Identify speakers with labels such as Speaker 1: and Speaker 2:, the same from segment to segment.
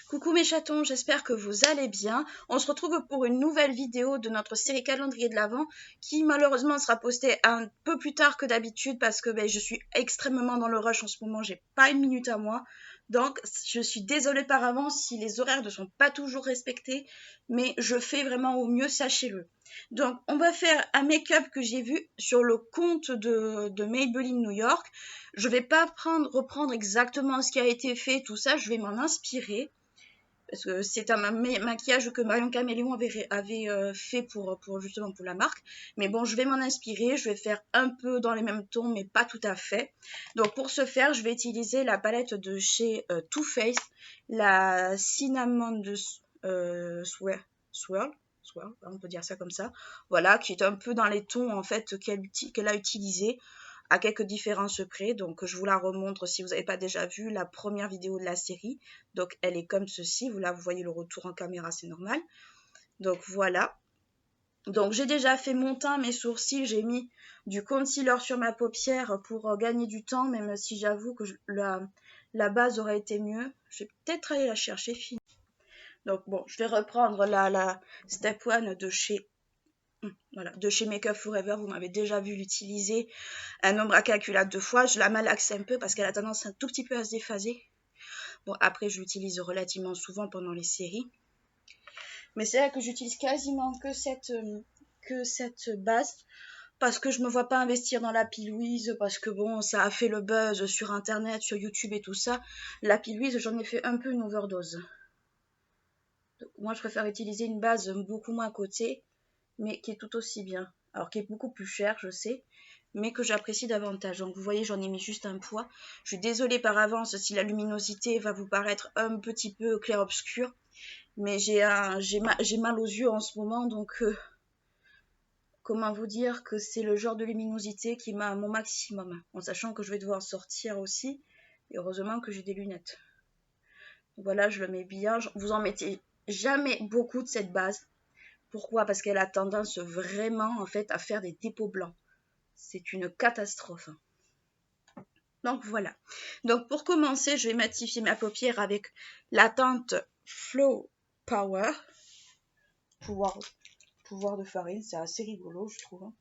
Speaker 1: Coucou mes chatons, j'espère que vous allez bien. On se retrouve pour une nouvelle vidéo de notre série calendrier de l'Avent qui malheureusement sera postée un peu plus tard que d'habitude parce que je suis extrêmement dans le rush en ce moment, j'ai pas une minute à moi. Donc je suis désolée par avance si les horaires ne sont pas toujours respectés, mais je fais vraiment au mieux, sachez-le. Donc on va faire un make-up que j'ai vu sur le compte de Maybelline New York. Je vais pas reprendre exactement ce qui a été fait, tout ça, je vais m'en inspirer. Parce que c'est un maquillage que Marion Caméléon avait fait justement pour la marque. Mais bon, je vais m'en inspirer, je vais faire un peu dans les mêmes tons, mais pas tout à fait. Donc pour ce faire, je vais utiliser la palette de chez Too Faced, la Cinnamon de Swirl, on peut dire ça comme ça. Voilà, qui est un peu dans les tons en fait qu'elle a utilisé, à quelques différences près. Donc je vous la remontre si vous n'avez pas déjà vu la première vidéo de la série. Donc elle est comme ceci, vous voyez le retour en caméra, c'est normal. Donc voilà. Donc j'ai déjà fait mon teint, mes sourcils, j'ai mis du concealer sur ma paupière pour gagner du temps, même si j'avoue que la base aurait été mieux. Je vais peut-être aller la chercher fine. Donc bon, je vais reprendre la Step 1 de chez Make Up Forever. Vous m'avez déjà vu l'utiliser un nombre incalculable de fois. Je la malaxe un peu parce qu'elle a tendance un tout petit peu à se déphaser. Bon, après, je l'utilise relativement souvent pendant les séries. Mais c'est vrai que j'utilise quasiment que cette base parce que je me vois pas investir dans l'Happy Louise parce que bon, ça a fait le buzz sur Internet, sur YouTube et tout ça. L'Happy Louise, j'en ai fait un peu une overdose. Donc, moi, je préfère utiliser une base beaucoup moins cotée, mais qui est tout aussi bien. Alors, qui est beaucoup plus chère, je sais, mais que j'apprécie davantage. Donc vous voyez, j'en ai mis juste un poids. Je suis désolée par avance si la luminosité va vous paraître un petit peu clair-obscur, mais j'ai mal aux yeux en ce moment, donc comment vous dire que c'est le genre de luminosité qui m'a à mon maximum, en sachant que je vais devoir sortir aussi, et heureusement que j'ai des lunettes. Donc voilà, je le mets bien. Vous en mettez jamais beaucoup de cette base. Pourquoi? Parce qu'elle a tendance vraiment en fait à faire des dépôts blancs. C'est une catastrophe. Donc voilà. Donc pour commencer, je vais matifier ma paupière avec la teinte Flow Power. Pouvoir de farine, c'est assez rigolo, je trouve.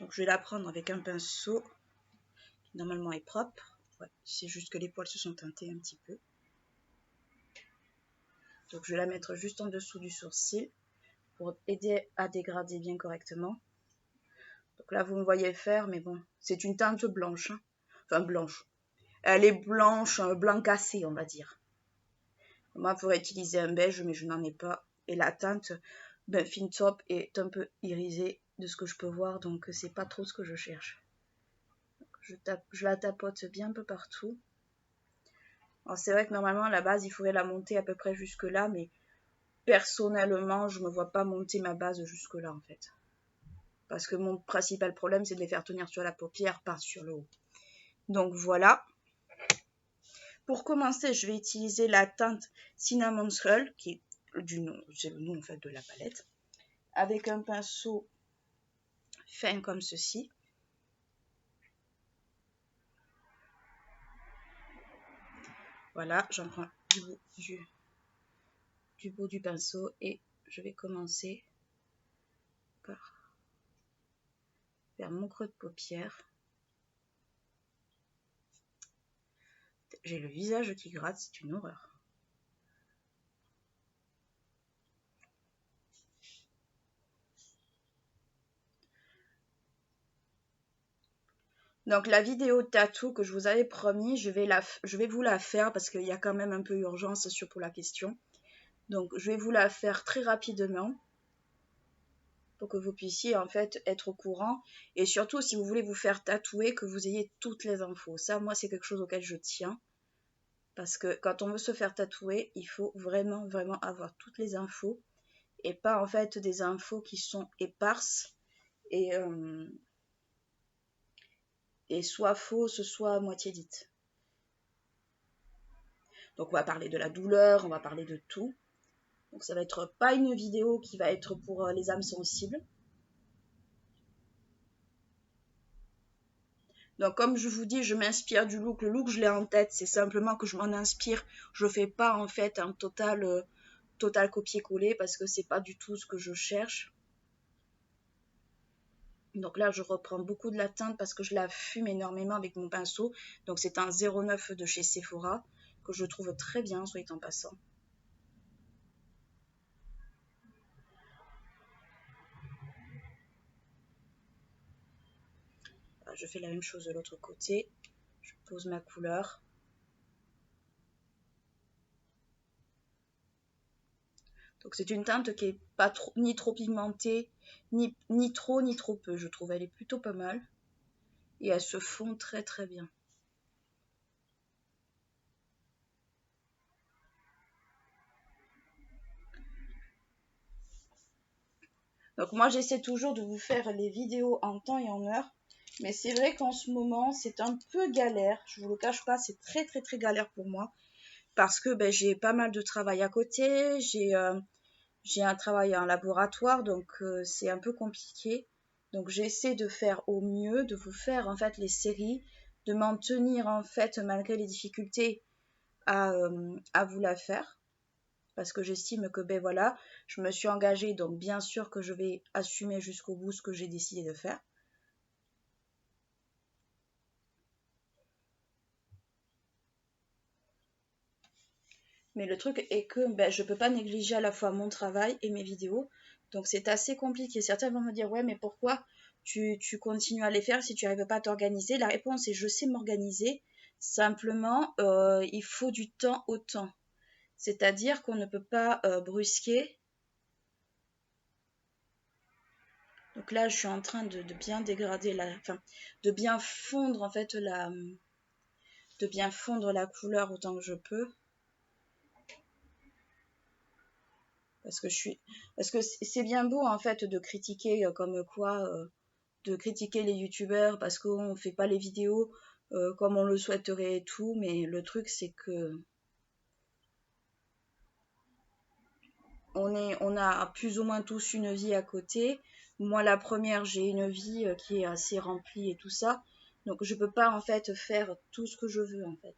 Speaker 1: Donc je vais la prendre avec un pinceau qui normalement est propre. Ouais, c'est juste que les poils se sont teintés un petit peu. Donc je vais la mettre juste en dessous du sourcil pour aider à dégrader bien correctement. Donc là, vous me voyez faire, mais bon, c'est une teinte blanche. Hein. Enfin, blanche. Elle est blanche, blanc cassé, on va dire. Moi, je pourrais utiliser un beige, mais je n'en ai pas. Et la teinte Fin Top est un peu irisée de ce que je peux voir, donc c'est pas trop ce que je cherche. Je la tapote bien un peu partout. Alors c'est vrai que normalement, à la base, il faudrait la monter à peu près jusque là, mais personnellement, je me vois pas monter ma base jusque là, en fait. Parce que mon principal problème, c'est de les faire tenir sur la paupière, pas sur le haut. Donc voilà. Pour commencer, je vais utiliser la teinte Cinnamon Swirl, qui est c'est le nom en fait de la palette, avec un pinceau fin comme ceci. Voilà, j'en prends du bout du pinceau et je vais commencer par faire mon creux de paupière. J'ai le visage qui gratte, c'est une horreur. Donc la vidéo tatou que je vous avais promis, je vais vous la faire parce qu'il y a quand même un peu urgence pour la question. Donc je vais vous la faire très rapidement pour que vous puissiez en fait être au courant et surtout si vous voulez vous faire tatouer, que vous ayez toutes les infos. Ça, moi, c'est quelque chose auquel je tiens parce que quand on veut se faire tatouer, il faut vraiment avoir toutes les infos et pas en fait des infos qui sont éparses et soit fausses, soit à moitié dites. Donc on va parler de la douleur, on va parler de tout. Donc ça va être pas une vidéo qui va être pour les âmes sensibles. Donc comme je vous dis, je m'inspire du look. Le look, je l'ai en tête. C'est simplement que je m'en inspire. Je fais pas en fait un total copier-coller parce que c'est pas du tout ce que je cherche. Donc là, je reprends beaucoup de la teinte parce que je la fume énormément avec mon pinceau. Donc c'est un 09 de chez Sephora que je trouve très bien, soit en passant. Je fais la même chose de l'autre côté. Je pose ma couleur. Donc c'est une teinte qui est pas trop, ni trop pigmentée, ni trop peu. Je trouve elle est plutôt pas mal. Et elle se fond très très bien. Donc moi j'essaie toujours de vous faire les vidéos en temps et en heure. Mais c'est vrai qu'en ce moment c'est un peu galère. Je vous le cache pas, c'est très très très galère pour moi. Parce que j'ai pas mal de travail à côté. J'ai un travail en laboratoire. Donc c'est un peu compliqué. Donc j'essaie de faire au mieux, de vous faire en fait les séries. De m'en tenir en fait malgré les difficultés à vous la faire. Parce que j'estime que voilà, je me suis engagée, donc bien sûr que je vais assumer jusqu'au bout ce que j'ai décidé de faire. Mais le truc est que je ne peux pas négliger à la fois mon travail et mes vidéos, donc c'est assez compliqué. Certains vont me dire ouais, mais pourquoi tu continues à les faire si tu n'arrives pas à t'organiser? La réponse est je sais m'organiser, simplement il faut du temps au temps. C'est-à-dire qu'on ne peut pas brusquer. Donc là, je suis en train de bien dégrader enfin, de bien fondre en fait de bien fondre la couleur autant que je peux. Parce que c'est bien beau en fait de critiquer comme quoi, de critiquer les youtubeurs parce qu'on ne fait pas les vidéos comme on le souhaiterait et tout, mais le truc c'est que on a plus ou moins tous une vie à côté. Moi la première, j'ai une vie qui est assez remplie et tout ça, donc je peux pas en fait faire tout ce que je veux en fait.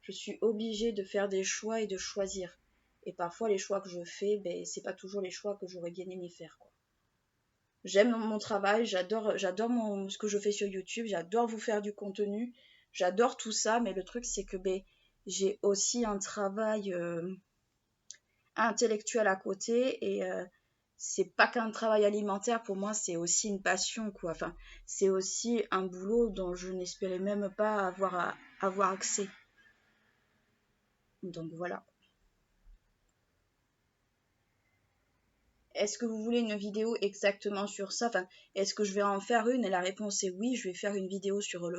Speaker 1: Je suis obligée de faire des choix et de choisir. Et parfois les choix que je fais, c'est pas toujours les choix que j'aurais bien aimé faire, quoi. J'aime mon travail, j'adore ce que je fais sur YouTube, j'adore vous faire du contenu, j'adore tout ça, mais le truc c'est que j'ai aussi un travail intellectuel à côté et c'est pas qu'un travail alimentaire, pour moi c'est aussi une passion, quoi. Enfin, c'est aussi un boulot dont je n'espérais même pas avoir accès. Donc voilà. Est-ce que vous voulez une vidéo exactement sur ça? Enfin, est-ce que je vais en faire une? Et la réponse est oui, je vais faire une vidéo sur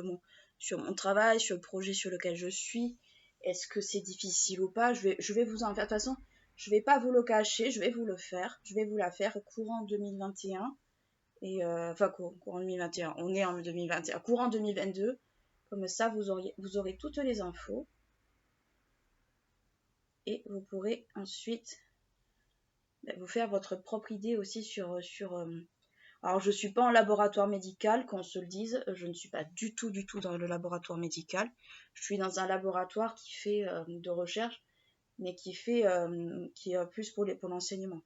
Speaker 1: sur mon travail, sur le projet sur lequel je suis. Est-ce que c'est difficile ou pas? Je vais vous en faire. De toute façon, je vais pas vous le cacher, je vais vous le faire. Je vais vous la faire courant 2021. Enfin, courant 2021, on est en 2021. Courant 2022. Comme ça, vous aurez toutes les infos. Et vous pourrez ensuite vous faire votre propre idée aussi alors, je ne suis pas en laboratoire médical, qu'on se le dise. Je ne suis pas du tout dans le laboratoire médical. Je suis dans un laboratoire qui fait de recherche, mais qui est plus pour l'enseignement.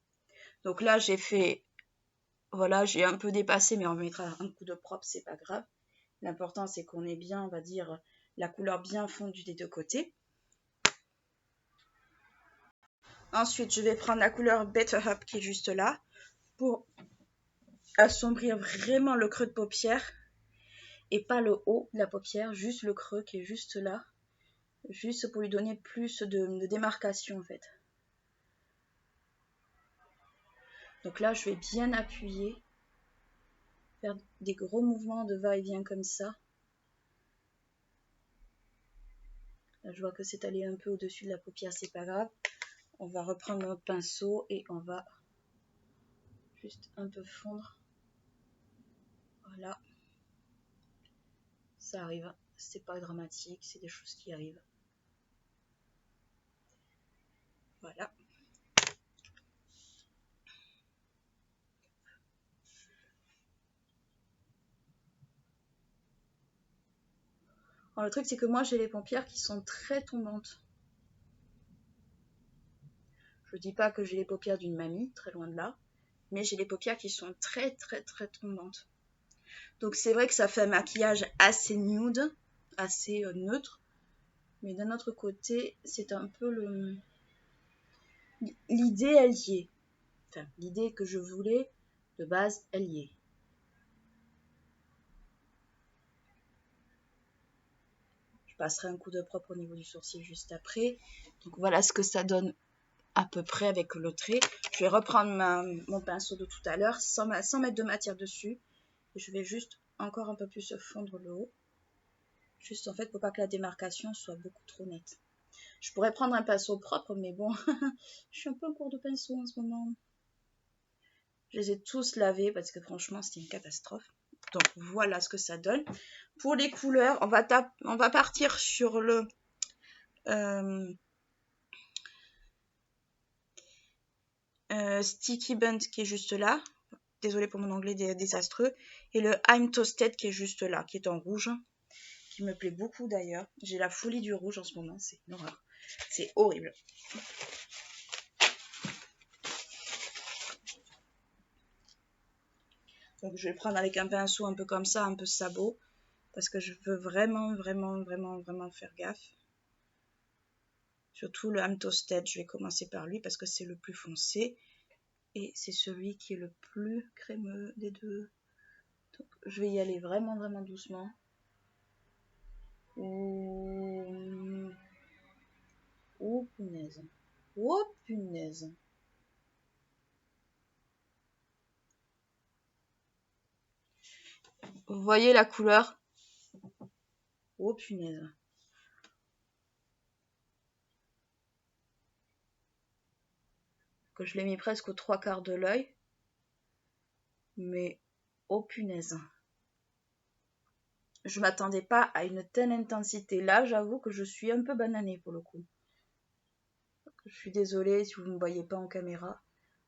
Speaker 1: Donc là, voilà, j'ai un peu dépassé, mais on mettra un coup de propre, c'est pas grave. L'important, c'est qu'on ait bien, on va dire, la couleur bien fondue des deux côtés. Ensuite, je vais prendre la couleur Better Up qui est juste là pour assombrir vraiment le creux de paupière. Et pas le haut de la paupière, juste le creux qui est juste là, juste pour lui donner plus de démarcation en fait. Donc là, je vais bien appuyer, faire des gros mouvements de va-et-vient comme ça. Là, je vois que c'est allé un peu au-dessus de la paupière, c'est pas grave. On va reprendre notre pinceau et on va juste un peu fondre. Voilà. Ça arrive, c'est pas dramatique, c'est des choses qui arrivent. Voilà. Alors, le truc, c'est que moi, j'ai les paupières qui sont très tombantes. Je dis pas que j'ai les paupières d'une mamie, très loin de là, mais j'ai les paupières qui sont très tombantes. Donc c'est vrai que ça fait un maquillage assez nude, assez neutre, mais d'un autre côté, c'est un peu l'idée, elle y est. Enfin, l'idée que je voulais, de base, elle y est. Je passerai un coup de propre au niveau du sourcil juste après. Donc voilà ce que ça donne à peu près avec le trait. Je vais reprendre mon pinceau de tout à l'heure sans mettre de matière dessus. Et je vais juste encore un peu plus fondre le haut. Juste en fait pour pas que la démarcation soit beaucoup trop nette. Je pourrais prendre un pinceau propre, mais bon, je suis un peu en cours de pinceau en ce moment. Je les ai tous lavés parce que franchement, c'était une catastrophe. Donc voilà ce que ça donne. Pour les couleurs, on va partir sur le Sticky Bunt qui est juste là. Désolée pour mon anglais désastreux. Et le I'm Toasted qui est juste là, qui est en rouge. Qui me plaît beaucoup d'ailleurs. J'ai la folie du rouge en ce moment, c'est une horreur. C'est horrible. Donc je vais prendre avec un pinceau un peu comme ça, un peu sabot. Parce que je veux vraiment faire gaffe. Surtout le I'm Toasted, je vais commencer par lui parce que c'est le plus foncé. Et c'est celui qui est le plus crémeux des deux. Donc je vais y aller vraiment doucement. Oh punaise. Oh punaise. Vous voyez la couleur? Oh punaise. Que je l'ai mis presque aux 3/4 de l'œil. Mais oh punaise. Je m'attendais pas à une telle intensité. Là, j'avoue que je suis un peu bananée pour le coup. Je suis désolée si vous ne me voyez pas en caméra.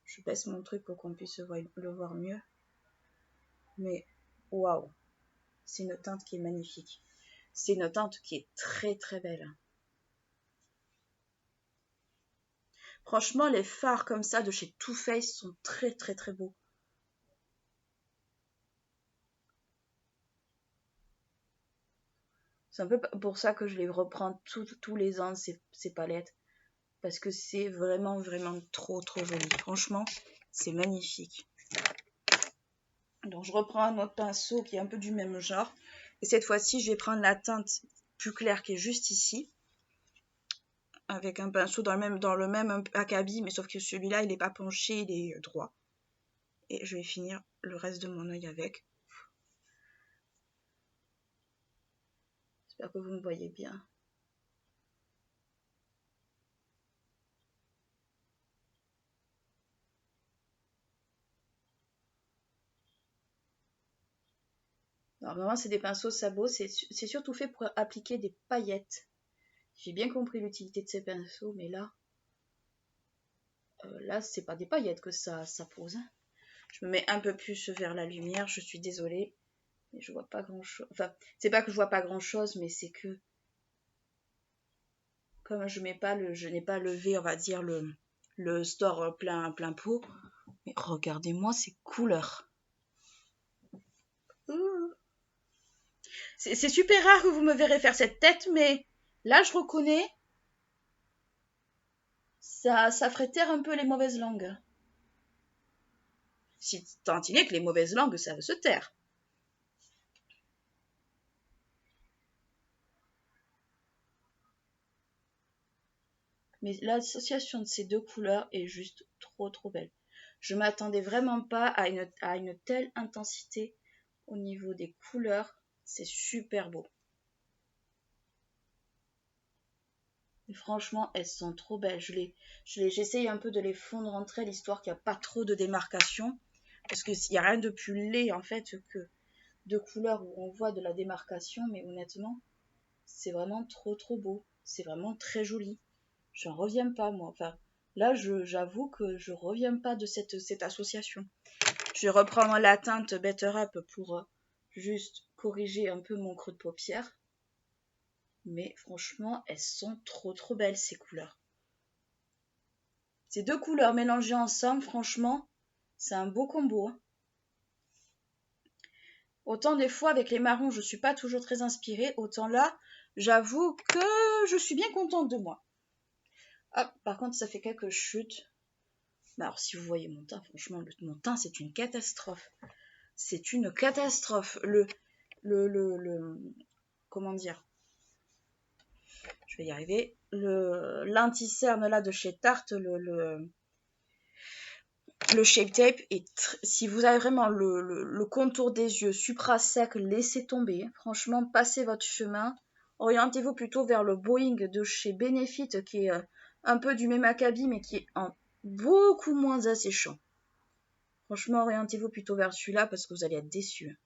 Speaker 1: Je baisse mon truc pour qu'on puisse le voir mieux. Mais waouh, c'est une teinte qui est magnifique. C'est une teinte qui est très belle. Franchement, les fards comme ça de chez Too Faced sont très beaux. C'est un peu pour ça que je les reprends tous les ans, ces palettes. Parce que c'est vraiment trop joli. Franchement, c'est magnifique. Donc je reprends un autre pinceau qui est un peu du même genre. Et cette fois-ci, je vais prendre la teinte plus claire qui est juste ici. Avec un pinceau dans le même acabit, mais sauf que celui-là, il n'est pas penché, il est droit. Et je vais finir le reste de mon œil avec. J'espère que vous me voyez bien. Alors, normalement, c'est des pinceaux sabots. C'est surtout fait pour appliquer des paillettes. J'ai bien compris l'utilité de ces pinceaux, mais là, c'est pas des paillettes que ça pose. Je me mets un peu plus vers la lumière. Je suis désolée, mais je vois pas grand-chose. Enfin, c'est pas que je vois pas grand-chose, mais c'est que comme je n'ai pas levé, on va dire le store plein pot. Mais regardez-moi ces couleurs. C'est super rare que vous me verrez faire cette tête, mais là, je reconnais, ça ferait taire un peu les mauvaises langues. Si tant il est que les mauvaises langues savent se taire. Mais l'association de ces deux couleurs est juste trop belle. Je m'attendais vraiment pas à une telle intensité au niveau des couleurs. C'est super beau. Et franchement, elles sont trop belles. J'essaye un peu de les fondre entre elles, histoire qu'il n'y a pas trop de démarcation. Parce qu'il n'y a rien de plus laid, en fait, que de couleurs où on voit de la démarcation. Mais honnêtement, c'est vraiment trop beau. C'est vraiment très joli. J'en reviens pas, moi. Enfin, là, j'avoue que je reviens pas de cette association. Je vais reprendre la teinte Better Up pour juste corriger un peu mon creux de paupière. Mais franchement, elles sont trop belles ces couleurs. Ces deux couleurs mélangées ensemble, franchement, c'est un beau combo. Hein. Autant des fois avec les marrons, je suis pas toujours très inspirée, autant là, j'avoue que je suis bien contente de moi. Ah, par contre, ça fait quelques chutes. Alors, si vous voyez mon teint, franchement, mon teint, c'est une catastrophe. C'est une catastrophe. Comment dire? Je vais y arriver. L'anti-cerne là de chez Tarte, le Shape Tape, si vous avez vraiment le contour des yeux supra sec, laissez tomber. Franchement, passez votre chemin. Orientez-vous plutôt vers le Boeing de chez Benefit, qui est un peu du même acabit, mais qui est beaucoup moins asséchant. Franchement, orientez-vous plutôt vers celui-là parce que vous allez être déçus.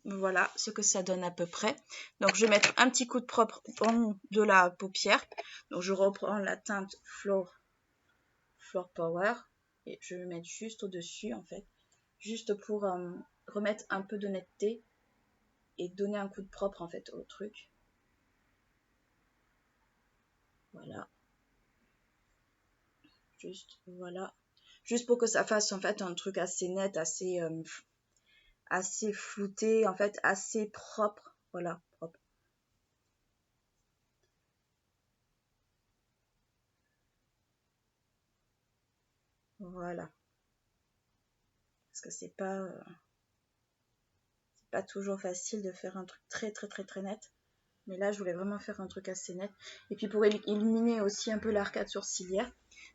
Speaker 1: Voilà ce que ça donne à peu près. Donc, je vais mettre un petit coup de propre de la paupière. Donc, je reprends la teinte Floor Power. Et je vais mettre juste au-dessus, en fait. Juste pour remettre un peu de netteté et donner un coup de propre, en fait, au truc. Voilà. Voilà. Juste pour que ça fasse, en fait, un truc assez net, assez flouté, en fait, assez propre. Voilà, propre. Voilà. Parce que c'est pas toujours facile de faire un truc très net. Mais là, je voulais vraiment faire un truc assez net. Et puis pour illuminer aussi un peu l'arcade sourcilière.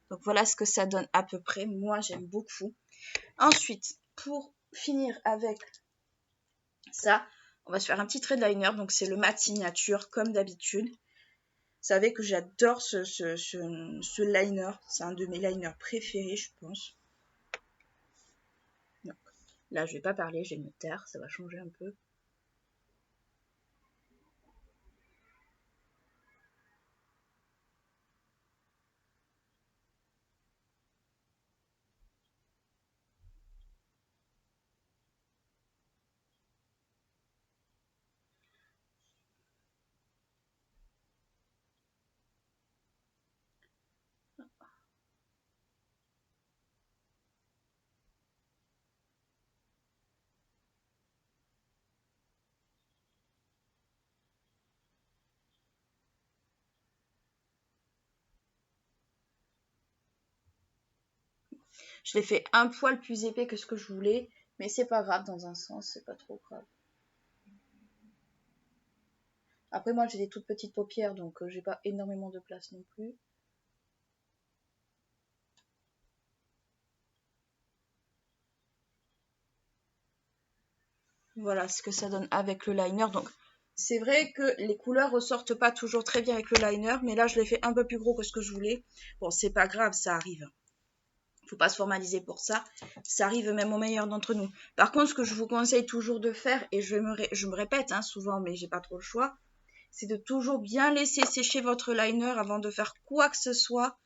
Speaker 1: Donc voilà ce que ça donne à peu près. Moi, j'aime beaucoup. Ensuite, pour finir avec ça, on va se faire un petit trait de liner. Donc c'est le matte signature, comme d'habitude. Vous savez que j'adore ce liner. C'est un de mes liners préférés, je pense. Donc, là, je vais pas parler, je vais me taire. Ça va changer un peu. Je l'ai fait un poil plus épais que ce que je voulais, mais c'est pas grave dans un sens, c'est pas trop grave. Après moi j'ai des toutes petites paupières donc j'ai pas énormément de place non plus. Voilà ce que ça donne avec le liner. Donc c'est vrai que les couleurs ressortent pas toujours très bien avec le liner, mais là je l'ai fait un peu plus gros que ce que je voulais. Bon c'est pas grave, ça arrive. Faut pas se formaliser pour ça. Ça arrive même aux meilleurs d'entre nous. Par contre, ce que je vous conseille toujours de faire, et je me répète hein, souvent, mais j'ai pas trop le choix, c'est de toujours bien laisser sécher votre liner avant de faire quoi que ce soit.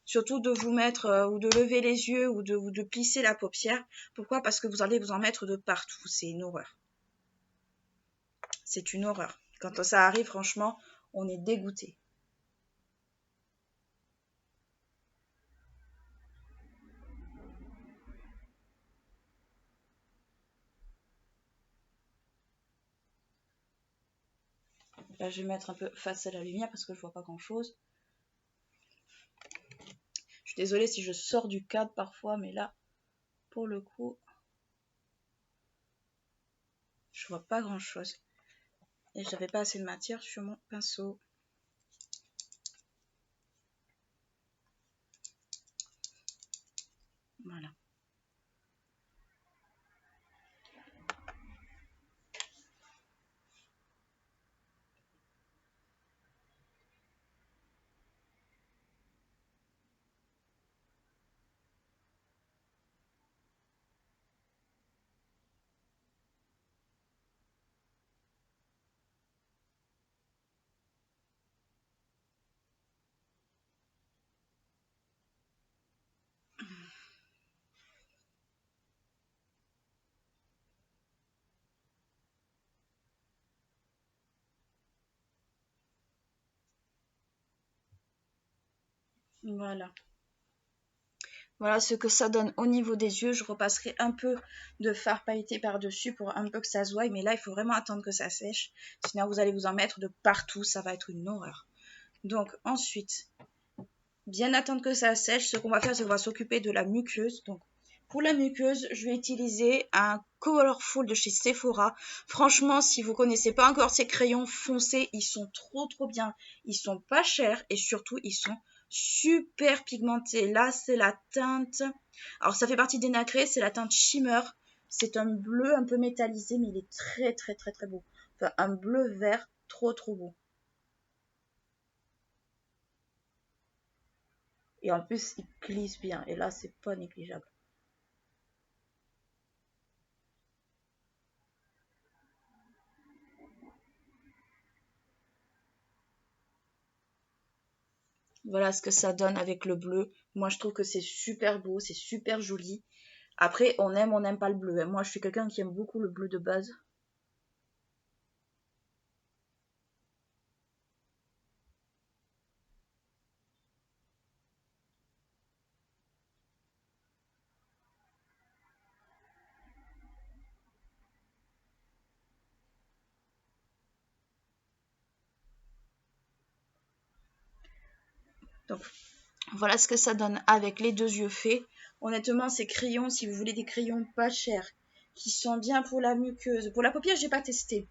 Speaker 1: Surtout de vous mettre ou de lever les yeux ou de plisser la paupière. Pourquoi? Parce que vous allez vous en mettre de partout. C'est une horreur. C'est une horreur. Quand ça arrive, franchement, on est dégoûté. Là, je vais mettre un peu face à la lumière parce que je vois pas grand chose. Je suis désolée si je sors du cadre parfois, mais là, pour le coup, je vois pas grand chose. Et j'avais pas assez de matière sur mon pinceau. Voilà. Voilà. Voilà ce que ça donne au niveau des yeux. Je repasserai un peu de fard pailleté par-dessus pour un peu que ça se voie. Mais là, il faut vraiment attendre que ça sèche. Sinon, vous allez vous en mettre de partout. Ça va être une horreur. Donc, ensuite, bien attendre que ça sèche. Ce qu'on va faire, c'est qu'on va s'occuper de la muqueuse. Donc, pour la muqueuse, je vais utiliser un Colorful de chez Sephora. Franchement, si vous connaissez pas encore ces crayons, foncez. Ils sont trop bien. Ils sont pas chers et surtout, ils sont super pigmentés. Là, c'est la teinte. Alors, ça fait partie des nacrés. C'est la teinte Shimmer. C'est un bleu un peu métallisé, mais il est très beau. Enfin, un bleu vert trop beau. Et en plus, il glisse bien. Et là, c'est pas négligeable. Voilà ce que ça donne avec le bleu. Moi, je trouve que c'est super beau, c'est super joli. Après, on n'aime pas le bleu, hein. Moi, je suis quelqu'un qui aime beaucoup le bleu de base. Donc, voilà ce que ça donne avec les deux yeux faits. Honnêtement, ces crayons, si vous voulez des crayons pas chers, qui sont bien pour la muqueuse. Pour la paupière, j'ai pas testé.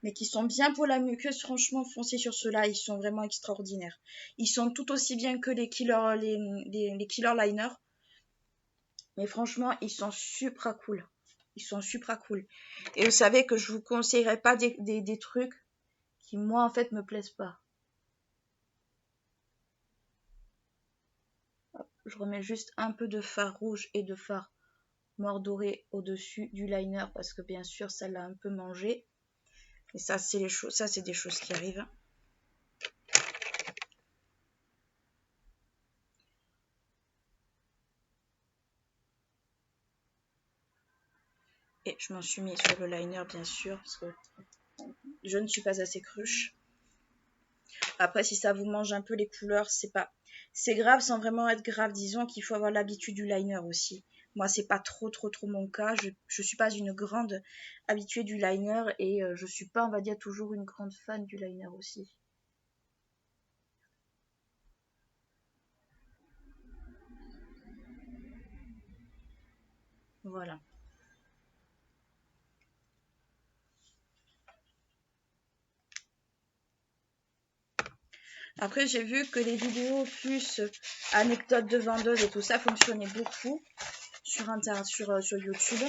Speaker 1: Mais qui sont bien pour la muqueuse, franchement, foncez sur ceux-là, ils sont vraiment extraordinaires. Ils sont tout aussi bien que les killer liners, mais franchement, ils sont super cool. Ils sont super cool. Et vous savez que je vous conseillerais pas des trucs qui, moi, en fait, me plaisent pas. Je remets juste un peu de fard rouge et de fard noir doré au-dessus du liner parce que, bien sûr, ça l'a un peu mangé. Et ça, c'est les choses, ça, c'est des choses qui arrivent. Et je m'en suis mis sur le liner, bien sûr, parce que je ne suis pas assez cruche. Après, si ça vous mange un peu les couleurs, c'est grave sans vraiment être grave. Disons qu'il faut avoir l'habitude du liner aussi. Moi, c'est pas trop mon cas. Je suis pas une grande habituée du liner et je suis pas, on va dire, toujours une grande fan du liner aussi. Voilà. Après, j'ai vu que les vidéos plus anecdotes de vendeuses et tout ça fonctionnaient beaucoup sur YouTube.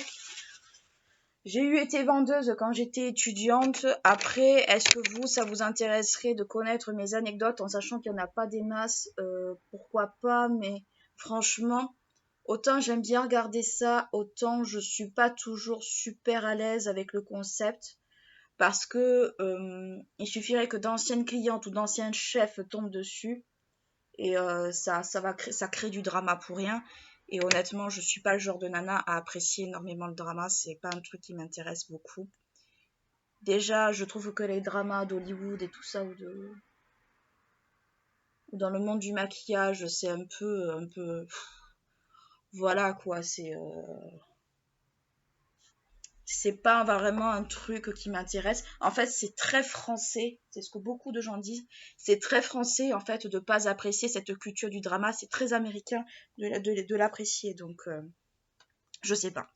Speaker 1: J'ai eu été vendeuse quand j'étais étudiante. Après, est-ce que vous, ça vous intéresserait de connaître mes anecdotes en sachant qu'il n'y en a pas des masses? Pourquoi pas, mais franchement, autant j'aime bien regarder ça, autant je suis pas toujours super à l'aise avec le concept. Parce que il suffirait que d'anciennes clientes ou d'anciens chefs tombent dessus et ça crée du drama pour rien. Et honnêtement, je suis pas le genre de nana à apprécier énormément le drama, c'est pas un truc qui m'intéresse beaucoup. Déjà, je trouve que les dramas d'Hollywood et tout ça, ou dans le monde du maquillage, c'est voilà quoi, c'est pas vraiment un truc qui m'intéresse. En fait, c'est très français, c'est ce que beaucoup de gens disent. C'est très français en fait de pas apprécier cette culture du drama. C'est très américain de l'apprécier, donc je sais pas.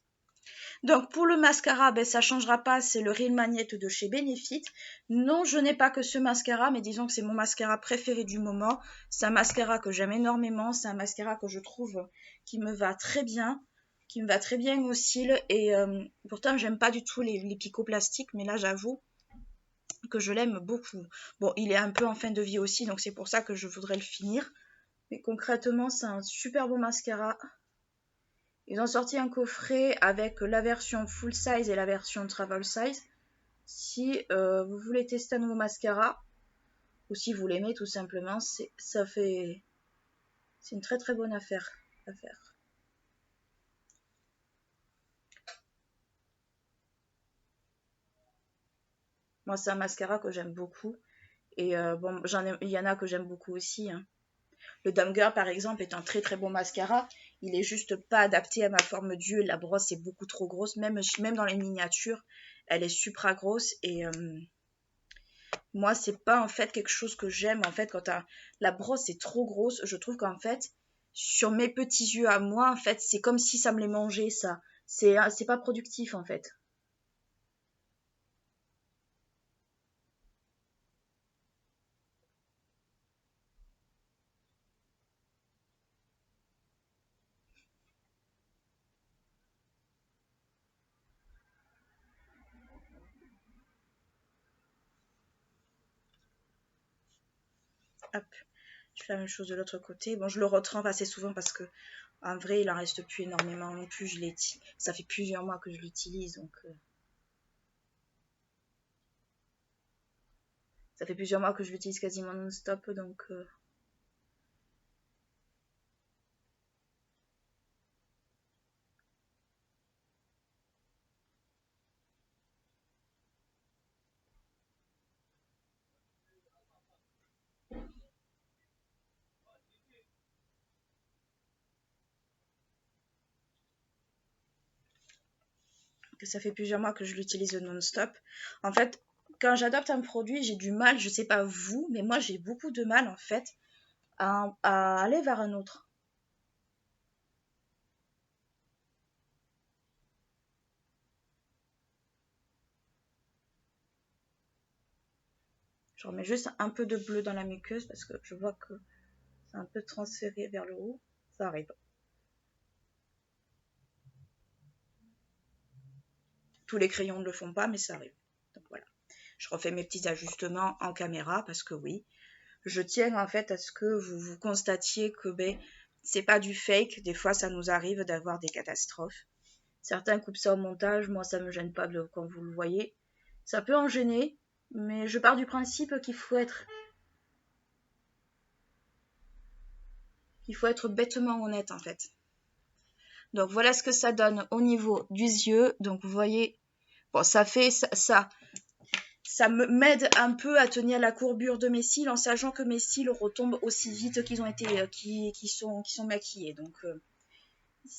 Speaker 1: Donc pour le mascara, ben, ça changera pas, c'est le Real Magnet de chez Benefit. Non, je n'ai pas que ce mascara, mais disons que c'est mon mascara préféré du moment. C'est un mascara que j'aime énormément, c'est un mascara que je trouve qui me va très bien, qui me va très bien aux cils. Et pourtant, j'aime pas du tout les picots plastiques, mais là, j'avoue que je l'aime beaucoup. Bon, il est un peu en fin de vie aussi, donc c'est pour ça que je voudrais le finir. Mais concrètement, c'est un super beau mascara. Ils ont sorti un coffret avec la version full size et la version travel size. Si vous voulez tester un nouveau mascara, ou si vous l'aimez tout simplement, c'est une très bonne affaire à faire. Moi, c'est un mascara que j'aime beaucoup. Et bon, il y en a que j'aime beaucoup aussi, hein. Le Dame Girl, par exemple, est un très très bon mascara. Il est juste pas adapté à ma forme d'yeux. La brosse est beaucoup trop grosse. Même dans les miniatures, elle est supra grosse. Et moi, c'est pas en fait quelque chose que j'aime. En fait, quand la brosse est trop grosse, je trouve qu'en fait, sur mes petits yeux à moi, en fait, c'est comme si ça me les mangeait, ça. C'est pas productif, en fait. Hop, je fais la même chose de l'autre côté. Bon, je le retrempe assez souvent parce que en vrai, il en reste plus énormément non plus. Ça fait plusieurs mois que je l'utilise, donc ça fait plusieurs mois que je l'utilise quasiment non-stop, donc que ça fait plusieurs mois que je l'utilise non-stop. En fait, quand j'adopte un produit, j'ai du mal, je sais pas vous, mais moi j'ai beaucoup de mal en fait à aller vers un autre. Je remets juste un peu de bleu dans la muqueuse parce que je vois que c'est un peu transféré vers le haut. Ça arrive. Tous les crayons ne le font pas, mais ça arrive. Donc voilà. Je refais mes petits ajustements en caméra parce que oui, je tiens en fait à ce que vous constatiez que c'est pas du fake. Des fois, ça nous arrive d'avoir des catastrophes. Certains coupent ça au montage, moi ça me gêne pas quand vous le voyez. Ça peut en gêner, mais je pars du principe qu'il faut être bêtement honnête en fait. Donc voilà ce que ça donne au niveau du yeux. Donc vous voyez, bon ça fait ça m'aide un peu à tenir la courbure de mes cils en sachant que mes cils retombent aussi vite qu'ils ont été qui sont maquillés. Donc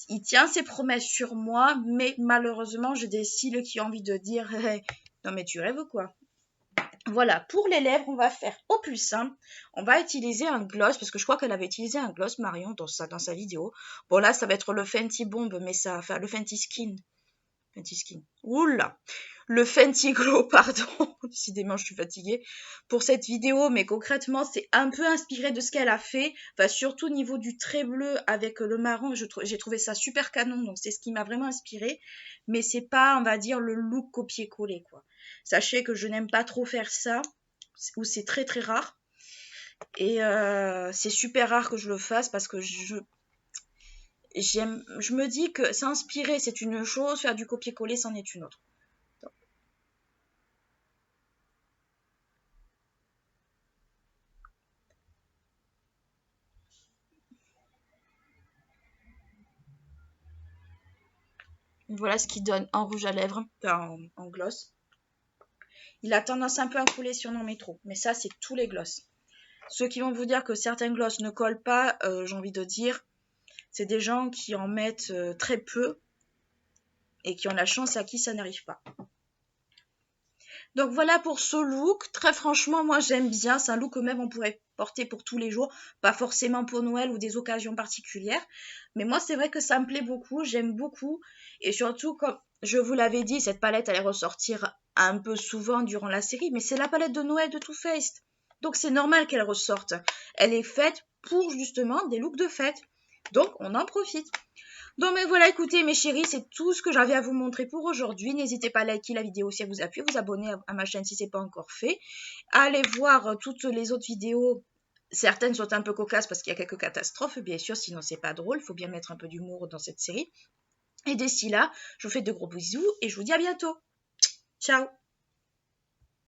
Speaker 1: il tient ses promesses sur moi, mais malheureusement j'ai des cils qui ont envie de dire hey, non mais tu rêves quoi. Voilà, pour les lèvres, on va faire au plus simple. On va utiliser un gloss, parce que je crois qu'elle avait utilisé un gloss Marion dans sa vidéo. Bon là, ça va être le Fenty Bomb, mais le Fenty Skin. Fenty Skin. Oula, le Fenty Glow, pardon. Décidément, je suis fatiguée pour cette vidéo, mais concrètement, c'est un peu inspiré de ce qu'elle a fait. Enfin, surtout au niveau du trait bleu avec le marron, j'ai trouvé ça super canon, donc c'est ce qui m'a vraiment inspiré. Mais c'est pas, on va dire, le look copier-coller, quoi. Sachez que je n'aime pas trop faire ça, ou c'est très très rare. Et c'est super rare que je le fasse parce que je me dis que s'inspirer, c'est une chose, faire du copier-coller, c'en est une autre. Voilà ce qu'il donne en rouge à lèvres, en gloss. Il a tendance un peu à couler si on en met trop, mais ça, c'est tous les gloss. Ceux qui vont vous dire que certains gloss ne collent pas, j'ai envie de dire, c'est des gens qui en mettent très peu et qui ont la chance à qui ça n'arrive pas. Donc voilà pour ce look. Très franchement, moi j'aime bien. C'est un look que même on pourrait porter pour tous les jours. Pas forcément pour Noël ou des occasions particulières. Mais moi c'est vrai que ça me plaît beaucoup. J'aime beaucoup. Et surtout, comme je vous l'avais dit, cette palette allait ressortir un peu souvent durant la série. Mais c'est la palette de Noël de Too Faced. Donc c'est normal qu'elle ressorte. Elle est faite pour justement des looks de fête. Donc on en profite. Donc mais voilà, écoutez mes chéris, c'est tout ce que j'avais à vous montrer pour aujourd'hui. N'hésitez pas à liker la vidéo si elle vous a plu, vous abonner à ma chaîne si ce n'est pas encore fait. Allez voir toutes les autres vidéos. Certaines sont un peu cocasses parce qu'il y a quelques catastrophes, bien sûr, sinon c'est pas drôle. Il faut bien mettre un peu d'humour dans cette série. Et d'ici là, je vous fais de gros bisous et je vous dis à bientôt. Ciao!